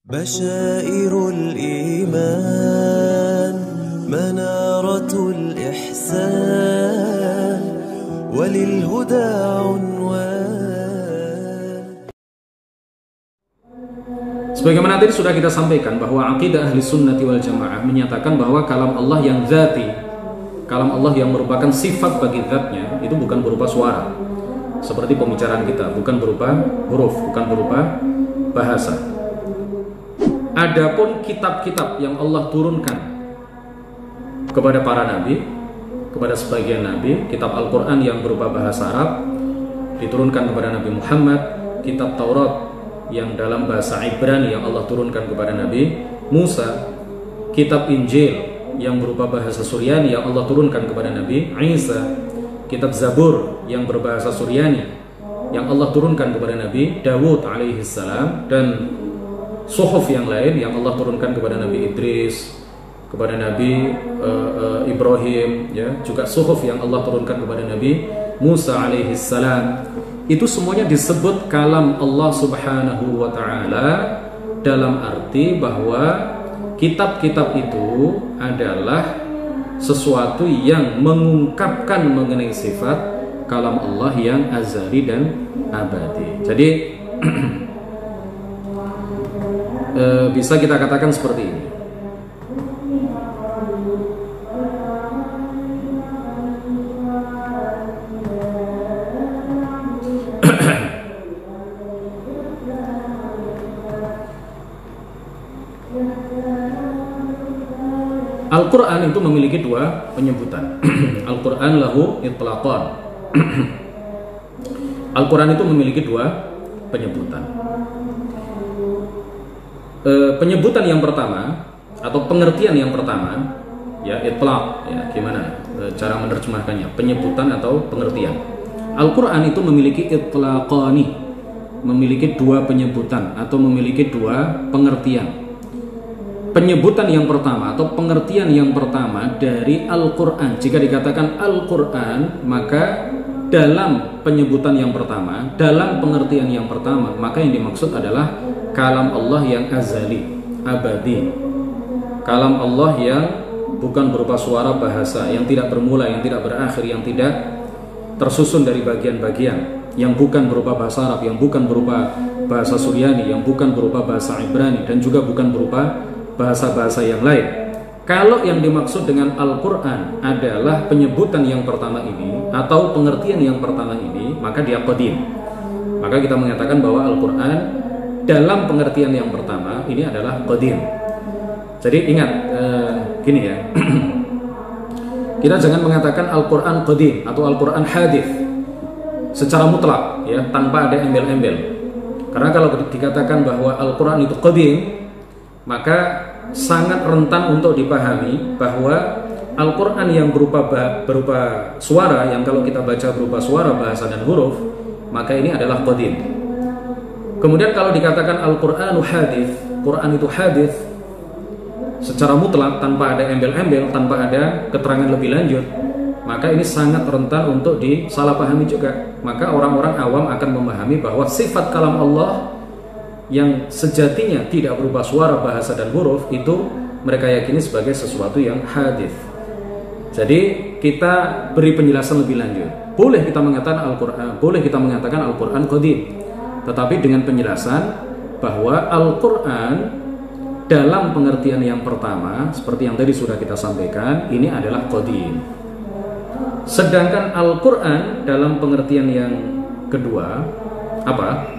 بشائر الإيمان منارة الإحسان وللهدى عنوان. Sebagaimana tadi sudah kita sampaikan bahwa akidah ahli sunnati wal jamaah menyatakan bahwa kalam Allah yang zati, kalam Allah yang merupakan sifat bagi zatnya, itu bukan berupa suara seperti pembicaraan kita, bukan berupa huruf, bukan berupa bahasa. Adapun kitab-kitab yang Allah turunkan kepada para nabi, kepada sebagian nabi, kitab Al-Quran yang berupa bahasa Arab diturunkan kepada Nabi Muhammad, kitab Taurat yang dalam bahasa Ibrani yang Allah turunkan kepada Nabi Musa, kitab Injil yang berupa bahasa Suryani yang Allah turunkan kepada Nabi Isa, kitab Zabur yang berbahasa Suryani yang Allah turunkan kepada Nabi Dawud alaihissalam, dan suhuf yang lain yang Allah turunkan kepada Nabi Idris, kepada Nabi Ibrahim, ya, juga suhuf yang Allah turunkan kepada Nabi Musa alaihissalam. Itu semuanya disebut kalam Allah subhanahu wa ta'ala, dalam arti bahwa kitab-kitab itu adalah sesuatu yang mengungkapkan mengenai sifat kalam Allah yang azali dan abadi. Jadi bisa kita katakan seperti ini. Al-Quran itu memiliki dua penyebutan. Al-Quran lahu itlaqan. Al-Quran itu memiliki dua penyebutan. Penyebutan yang pertama atau pengertian yang pertama, ya, itlaq, ya, gimana cara menerjemahkannya, penyebutan atau pengertian. Al-Quran itu memiliki itlaqani, memiliki dua penyebutan atau memiliki dua pengertian. Penyebutan yang pertama atau pengertian yang pertama dari Al-Quran, jika dikatakan Al-Quran, maka dalam penyebutan yang pertama, dalam pengertian yang pertama, maka yang dimaksud adalah kalam Allah yang azali, abadi. Kalam Allah yang bukan berupa suara bahasa, yang tidak bermula, yang tidak berakhir, yang tidak tersusun dari bagian-bagian, yang bukan berupa bahasa Arab, yang bukan berupa bahasa Suryani, yang bukan berupa bahasa Ibrani, dan juga bukan berupa bahasa-bahasa yang lain. Kalau yang dimaksud dengan Al-Quran adalah penyebutan yang pertama ini atau pengertian yang pertama ini, maka dia qadim. Maka kita mengatakan bahwa Al-Quran dalam pengertian yang pertama ini adalah qadim. Jadi ingat, gini ya, kita jangan mengatakan Al-Quran qadim atau Al-Quran hadith secara mutlak, ya, tanpa ada embel-embel. Karena kalau dikatakan bahwa Al-Quran itu qadim, maka sangat rentan untuk dipahami bahwa Al-Quran yang berupa suara, yang kalau kita baca berupa suara, bahasa dan huruf, maka ini adalah qadim. Kemudian kalau dikatakan Al-Qur'anu hadith, Quran itu hadith secara mutlak tanpa ada embel-embel, tanpa ada keterangan lebih lanjut, maka ini sangat rentan untuk disalahpahami juga. Maka orang-orang awam akan memahami bahwa sifat kalam Allah yang sejatinya tidak berupa suara, bahasa dan huruf, itu mereka yakini sebagai sesuatu yang hadith. Jadi kita beri penjelasan lebih lanjut. Boleh kita mengatakan Al-Quran qadim, tetapi dengan penjelasan bahwa Al-Quran dalam pengertian yang pertama, seperti yang tadi sudah kita sampaikan, ini adalah qadim. Sedangkan Al-Quran dalam pengertian yang kedua, apa?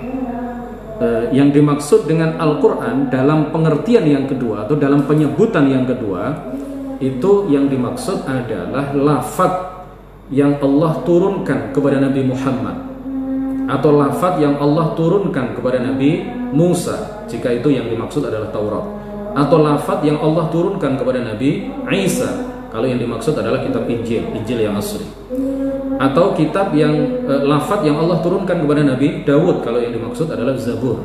Yang dimaksud dengan Al-Quran dalam pengertian yang kedua atau dalam penyebutan yang kedua, itu yang dimaksud adalah lafaz yang Allah turunkan kepada Nabi Muhammad, atau lafaz yang Allah turunkan kepada Nabi Musa, jika itu yang dimaksud adalah Taurat, atau lafaz yang Allah turunkan kepada Nabi Isa, kalau yang dimaksud adalah kitab Injil yang asli, atau kitab yang lafaz yang Allah turunkan kepada Nabi Dawud, kalau yang dimaksud adalah Zabur.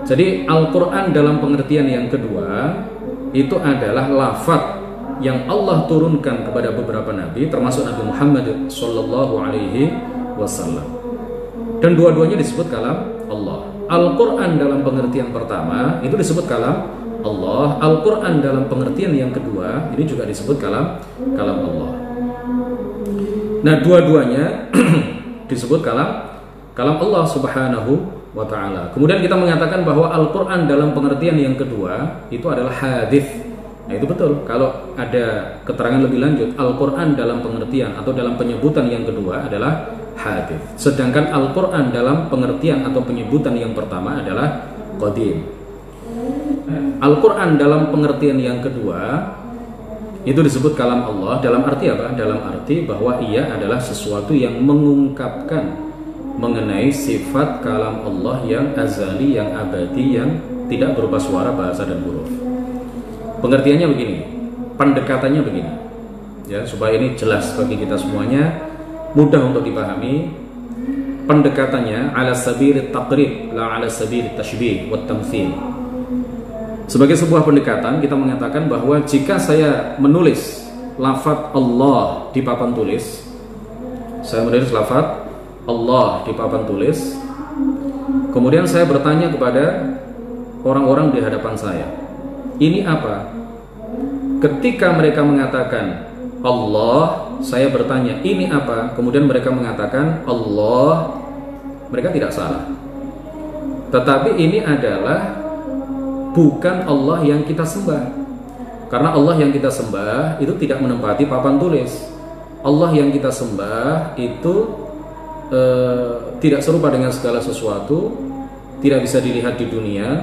Jadi Al-Quran dalam pengertian yang kedua itu adalah lafaz yang Allah turunkan kepada beberapa nabi, termasuk Nabi Muhammad sallallahu alaihi wasallam. Dan dua-duanya disebut kalam Allah. Al-Quran dalam pengertian pertama itu disebut kalam Allah. Al-Quran dalam pengertian yang kedua ini juga disebut kalam Allah. Nah, dua-duanya disebut kalam Allah subhanahu wa ta'ala. Kemudian kita mengatakan bahwa Al-Quran dalam pengertian yang kedua itu adalah hadits. Nah, itu betul. Kalau ada keterangan lebih lanjut, Al-Quran dalam pengertian atau dalam penyebutan yang kedua adalah hadits. Sedangkan Al-Quran dalam pengertian atau penyebutan yang pertama adalah qadim. Al-Quran dalam pengertian yang kedua itu disebut kalam Allah. Dalam arti apa? Dalam arti bahwa ia adalah sesuatu yang mengungkapkan mengenai sifat kalam Allah yang azali, yang abadi, yang tidak berupa suara, bahasa, dan huruf. Pengertiannya begini, pendekatannya begini, ya, supaya ini jelas bagi kita semuanya, mudah untuk dipahami. Pendekatannya ala sabir taqrib, la ala sabir tashbih wa tamthil. Sebagai sebuah pendekatan, kita mengatakan bahwa jika saya menulis lafaz Allah di papan tulis, saya menulis lafaz Allah di papan tulis, kemudian saya bertanya kepada orang-orang di hadapan saya, ini apa? Ketika mereka mengatakan Allah, saya bertanya, ini apa? Kemudian mereka mengatakan Allah, mereka tidak salah. Tetapi ini adalah bukan Allah yang kita sembah. Karena Allah yang kita sembah itu tidak menempati papan tulis. Allah yang kita sembah itu tidak serupa dengan segala sesuatu, tidak bisa dilihat di dunia,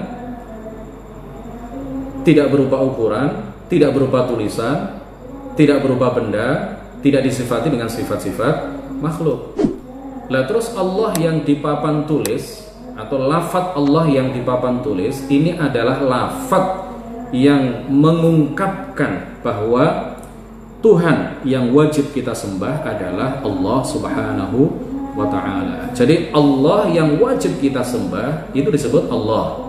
tidak berupa ukuran, tidak berupa tulisan, tidak berupa benda, tidak disifati dengan sifat-sifat makhluk. Lah terus Allah yang di papan tulis atau lafaz Allah yang di papan tulis ini adalah lafaz yang mengungkapkan bahwa Tuhan yang wajib kita sembah adalah Allah subhanahu wa ta'ala. Jadi Allah yang wajib kita sembah itu disebut Allah.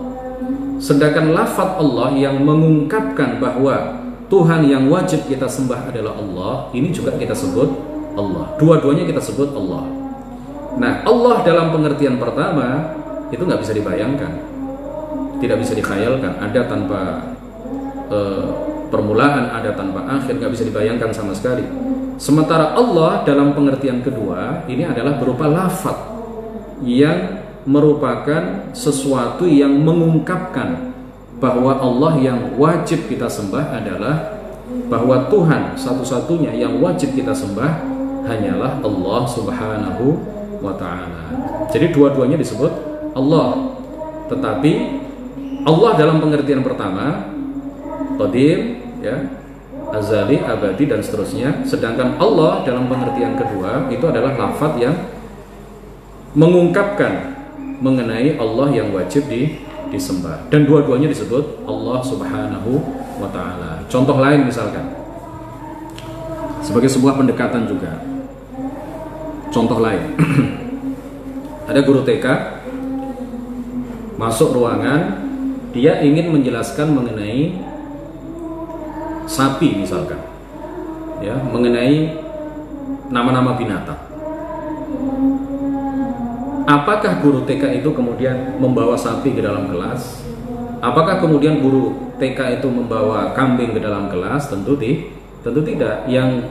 Sedangkan lafaz Allah yang mengungkapkan bahwa Tuhan yang wajib kita sembah adalah Allah, ini juga kita sebut Allah. Dua-duanya kita sebut Allah. Nah, Allah dalam pengertian pertama itu nggak bisa dibayangkan, tidak bisa dikhayalkan, ada tanpa permulaan, ada tanpa akhir, nggak bisa dibayangkan sama sekali. Sementara Allah dalam pengertian kedua ini adalah berupa lafaz yang merupakan sesuatu yang mengungkapkan bahwa Allah yang wajib kita sembah adalah, bahwa Tuhan satu-satunya yang wajib kita sembah hanyalah Allah subhanahu wa ta'ala. Jadi dua-duanya disebut Allah. Tetapi Allah dalam pengertian pertama qadim, ya, azali, abadi, dan seterusnya. Sedangkan Allah dalam pengertian kedua itu adalah lafaz yang mengungkapkan mengenai Allah yang wajib disembah. Dan dua-duanya disebut Allah subhanahu wa ta'ala. Contoh lain misalkan, sebagai sebuah pendekatan juga. Contoh lain, ada guru TK masuk ruangan, dia ingin menjelaskan mengenai sapi misalkan, ya, mengenai nama-nama binatang. Apakah guru TK itu kemudian membawa sapi ke dalam kelas? Apakah kemudian guru TK itu membawa kambing ke dalam kelas? Tentu tidak. Yang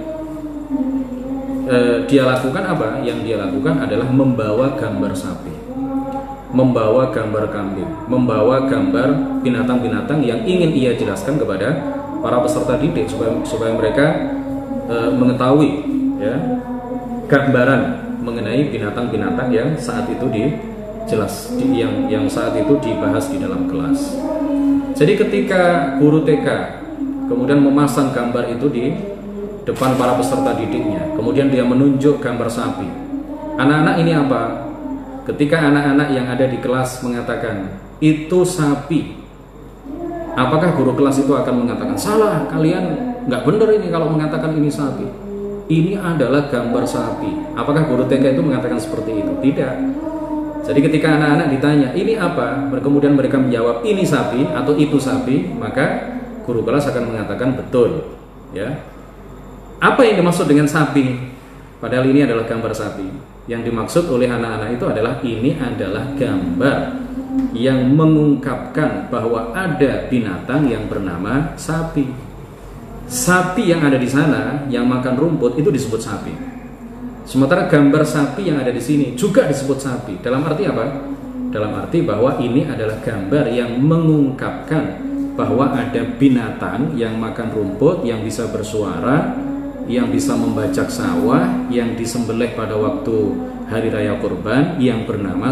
dia lakukan apa? Yang dia lakukan adalah membawa gambar sapi, membawa gambar kambing, membawa gambar binatang-binatang yang ingin ia jelaskan kepada para peserta didik supaya mereka mengetahui, ya, gambaran mengenai binatang-binatang yang saat itu yang saat itu dibahas di dalam kelas. Jadi ketika guru TK kemudian memasang gambar itu di depan para peserta didiknya, kemudian dia menunjuk gambar sapi, anak-anak ini apa? Ketika anak-anak yang ada di kelas mengatakan itu sapi, apakah guru kelas itu akan mengatakan salah, kalian nggak benar ini kalau mengatakan ini sapi, ini adalah gambar sapi? Apakah guru TK itu mengatakan seperti itu? Tidak. Jadi ketika anak-anak ditanya ini apa, kemudian mereka menjawab ini sapi atau itu sapi, maka guru kelas akan mengatakan betul, ya. Apa yang dimaksud dengan sapi? Padahal ini adalah gambar sapi. Yang dimaksud oleh anak-anak itu adalah ini adalah gambar yang mengungkapkan bahwa ada binatang yang bernama sapi. Sapi yang ada di sana yang makan rumput itu disebut sapi. Sementara gambar sapi yang ada di sini juga disebut sapi. Dalam arti apa? Dalam arti bahwa ini adalah gambar yang mengungkapkan bahwa ada binatang yang makan rumput, yang bisa bersuara, yang bisa membajak sawah, yang disembelih pada waktu hari raya kurban, yang bernama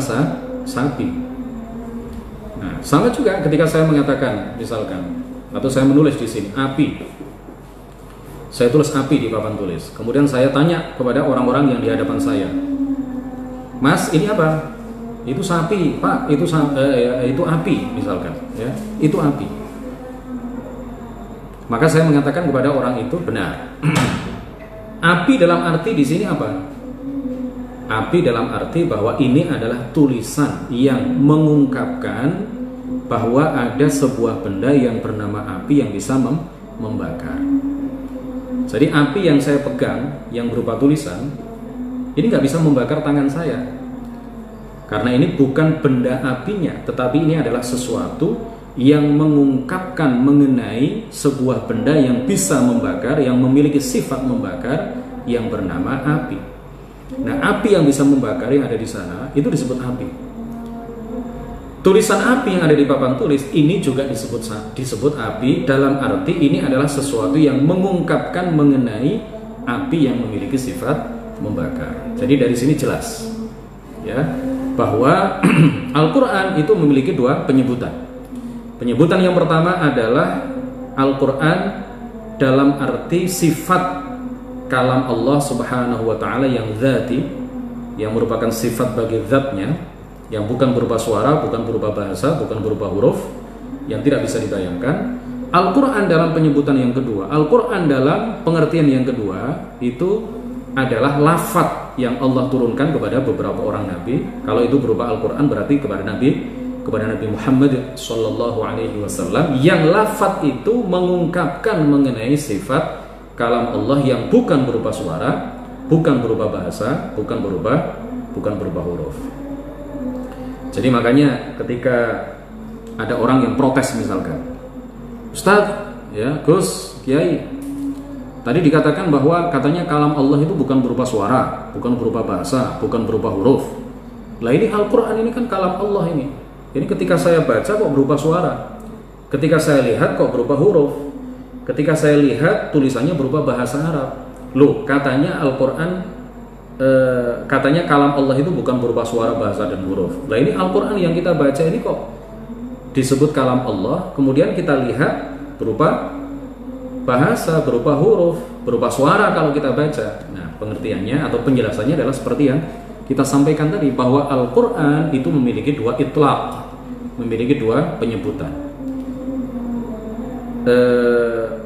sapi. Nah, sama juga ketika saya mengatakan, misalkan, atau saya menulis di sini api. Saya tulis api di papan tulis. Kemudian saya tanya kepada orang-orang yang di hadapan saya, Mas, ini apa? Itu sapi, Pak. Itu api, misalkan. Ya, itu api. Maka saya mengatakan kepada orang itu benar. Api dalam arti di sini apa? Api dalam arti bahwa ini adalah tulisan yang mengungkapkan bahwa ada sebuah benda yang bernama api yang bisa membakar. Jadi api yang saya pegang yang berupa tulisan ini nggak bisa membakar tangan saya, karena ini bukan benda apinya, tetapi ini adalah sesuatu yang mengungkapkan mengenai sebuah benda yang bisa membakar, yang memiliki sifat membakar, yang bernama api. Nah, api yang bisa membakar yang ada di sana itu disebut api. Tulisan api yang ada di papan tulis ini juga disebut api, dalam arti ini adalah sesuatu yang mengungkapkan mengenai api yang memiliki sifat membakar. Jadi dari sini jelas ya bahwa Al-Qur'an itu memiliki dua penyebutan. Penyebutan yang pertama adalah Al-Qur'an dalam arti sifat kalam Allah Subhanahu wa taala yang dzati, yang merupakan sifat bagi zatnya, yang bukan berupa suara, bukan berupa bahasa, bukan berupa huruf, yang tidak bisa ditayangkan. Al-Quran dalam penyebutan yang kedua, Al-Quran dalam pengertian yang kedua, itu adalah lafaz yang Allah turunkan kepada beberapa orang nabi. Kalau itu berupa Al-Quran berarti kepada Nabi Muhammad SAW, yang lafaz itu mengungkapkan mengenai sifat kalam Allah yang bukan berupa suara, bukan berupa bahasa, bukan berupa huruf. Jadi makanya ketika ada orang yang protes misalkan, Ustaz, ya Gus, Kiai, tadi dikatakan bahwa katanya kalam Allah itu bukan berupa suara, bukan berupa bahasa, bukan berupa huruf. Lah ini Al-Quran ini kan kalam Allah ini. Ini ketika saya baca kok berupa suara, ketika saya lihat kok berupa huruf, ketika saya lihat tulisannya berupa bahasa Arab. Loh, katanya Al-Quran, katanya kalam Allah itu bukan berupa suara, bahasa, dan huruf. Nah ini Al-Quran yang kita baca ini kok disebut kalam Allah, kemudian kita lihat berupa bahasa, berupa huruf, berupa suara kalau kita baca. Nah pengertiannya atau penjelasannya adalah seperti yang kita sampaikan tadi, bahwa Al-Quran itu memiliki dua itlaq, memiliki dua penyebutan.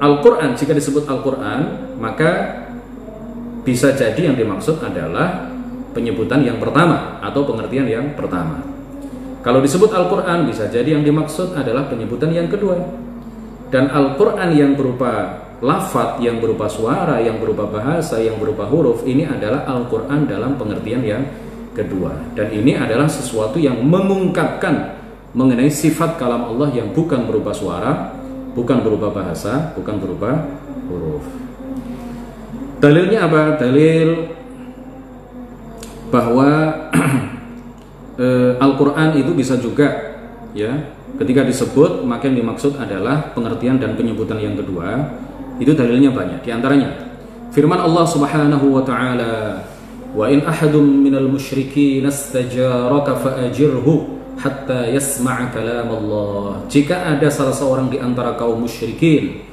Al-Quran, jika disebut Al-Quran, maka bisa jadi yang dimaksud adalah penyebutan yang pertama atau pengertian yang pertama. Kalau disebut Al-Quran, bisa jadi yang dimaksud adalah penyebutan yang kedua. Dan Al-Quran yang berupa lafaz, yang berupa suara, yang berupa bahasa, yang berupa huruf, ini adalah Al-Quran dalam pengertian yang kedua. Dan ini adalah sesuatu yang mengungkapkan mengenai sifat kalam Allah yang bukan berupa suara, bukan berupa bahasa, bukan berupa huruf. Dalilnya apa? Dalil bahwa Al-Quran itu bisa juga ya, ketika disebut maka yang dimaksud adalah pengertian dan penyebutan yang kedua. Itu dalilnya banyak. Di antaranya firman Allah Subhanahu wa taala, "Wa in ahadum minal musyrikin istajaraka fa'ajirhu hatta yasma'a kalam Allah." Jika ada salah seorang di antara kaum musyrikin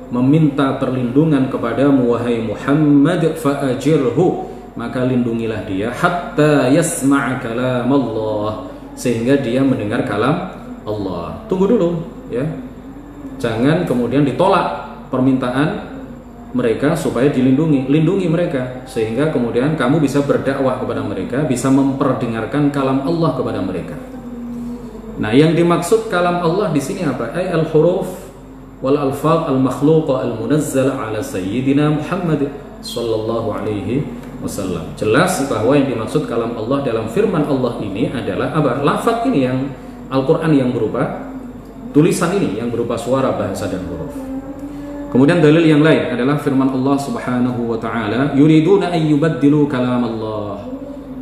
meminta perlindungan kepadamu wahai Muhammad, fa'ajirhu, maka lindungilah dia, hatta yasma'a kalam Allah, sehingga dia mendengar kalam Allah. Tunggu dulu ya, jangan kemudian ditolak permintaan mereka supaya dilindungi. Lindungi mereka sehingga kemudian kamu bisa berdakwah kepada mereka, bisa memperdengarkan kalam Allah kepada mereka. Nah yang dimaksud kalam Allah di sini apa? Ay al-huruf wal alfaz al-makhluqa al-munazzala ala sayyidina Muhammad sallallahu alaihi wasallam. Jelas bahwa yang dimaksud kalam Allah dalam firman Allah ini adalah apa? Lafaz ini Al-Quran yang berupa tulisan ini, yang berupa suara, bahasa, dan huruf. Kemudian dalil yang lain adalah firman Allah Subhanahu wa taala, yuriduna an yubaddilu kalam Allah.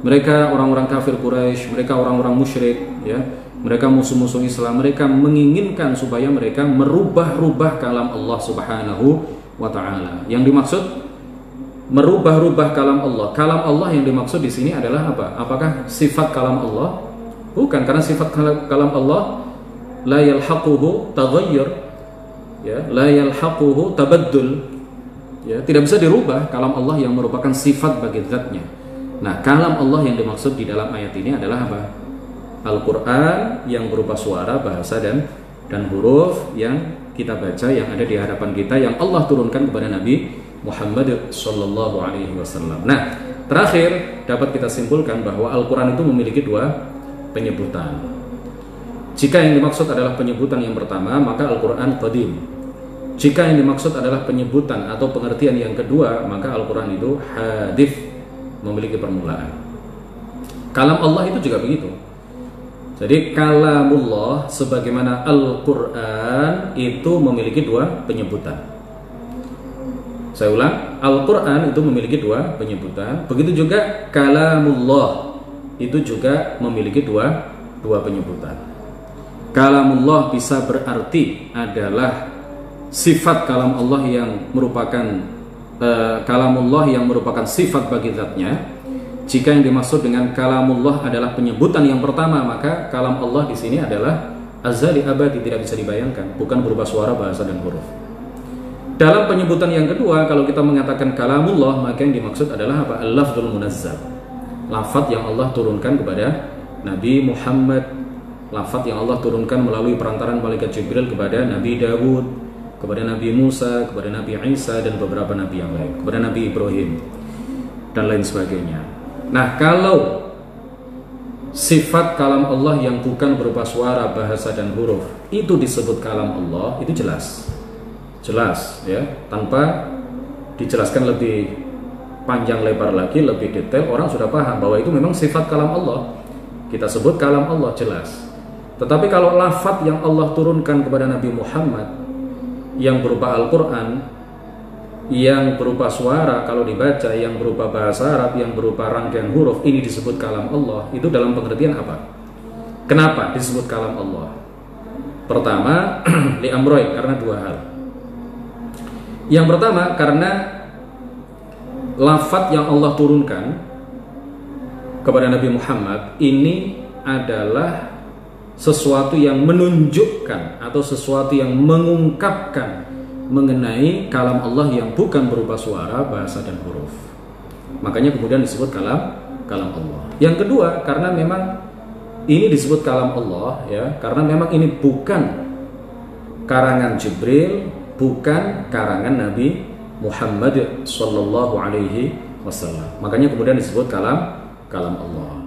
Mereka orang-orang kafir Quraisy, mereka orang-orang musyrik, ya. Mereka musuh-musuh Islam, mereka menginginkan supaya mereka merubah-rubah kalam Allah Subhanahu wa taala. Yang dimaksud merubah-rubah kalam Allah. Kalam Allah yang dimaksud di sini adalah apa? Apakah sifat kalam Allah? Bukan, karena sifat kalam Allah la yalhaquhu taghayyur, ya, la yalhaquhu tabaddul, ya, tidak bisa dirubah kalam Allah yang merupakan sifat bagi zatnya. Nah, kalam Allah yang dimaksud di dalam ayat ini adalah apa? Al-Quran yang berupa suara, bahasa, dan huruf yang kita baca, yang ada di hadapan kita, yang Allah turunkan kepada Nabi Muhammad sallallahu alaihi wasallam. Nah, terakhir dapat kita simpulkan bahwa Al-Quran itu memiliki dua penyebutan. Jika yang dimaksud adalah penyebutan yang pertama, maka Al-Quran qadim. Jika yang dimaksud adalah penyebutan atau pengertian yang kedua, maka Al-Quran itu hadith, memiliki permulaan. Kalam Allah itu juga begitu. Jadi kalamullah sebagaimana Al-Quran itu memiliki dua penyebutan. Saya ulang, Al-Quran itu memiliki dua penyebutan. Begitu juga kalamullah itu juga memiliki dua penyebutan. Kalamullah bisa berarti adalah sifat kalam Allah yang merupakan kalamullah yang merupakan sifat bagi zatnya. Jika yang dimaksud dengan kalamullah adalah penyebutan yang pertama, maka kalam Allah di sini adalah azali abadi, tidak bisa dibayangkan, bukan berupa suara, bahasa, dan huruf. Dalam penyebutan yang kedua, kalau kita mengatakan kalamullah, maka yang dimaksud adalah apa? Al-lafzul munazzal, lafaz yang Allah turunkan kepada Nabi Muhammad, lafaz yang Allah turunkan melalui perantaran malaikat Jibril kepada Nabi Dawud, kepada Nabi Musa, kepada Nabi Isa, dan beberapa nabi yang lain, kepada Nabi Ibrahim, dan lain sebagainya. Nah, kalau sifat kalam Allah yang bukan berupa suara, bahasa, dan huruf itu disebut kalam Allah, itu jelas, ya, tanpa dijelaskan lebih panjang lebar lagi, lebih detail, orang sudah paham bahwa itu memang sifat kalam Allah. Kita sebut kalam Allah, jelas. Tetapi kalau lafaz yang Allah turunkan kepada Nabi Muhammad yang berupa Al-Quran, yang berupa suara kalau dibaca, yang berupa bahasa Arab, yang berupa rangkaian huruf, ini disebut kalam Allah. Itu dalam pengertian apa? Kenapa disebut kalam Allah? Pertama, li'amroin, karena dua hal. Yang pertama, karena lafaz yang Allah turunkan kepada Nabi Muhammad ini adalah sesuatu yang menunjukkan atau sesuatu yang mengungkapkan mengenai kalam Allah yang bukan berupa suara, bahasa, dan huruf. Makanya kemudian disebut kalam Allah. Yang kedua, karena memang ini disebut kalam Allah, ya, karena memang ini bukan karangan Jibril, bukan karangan Nabi Muhammad sallallahu alaihi wasallam. Makanya kemudian disebut kalam Allah.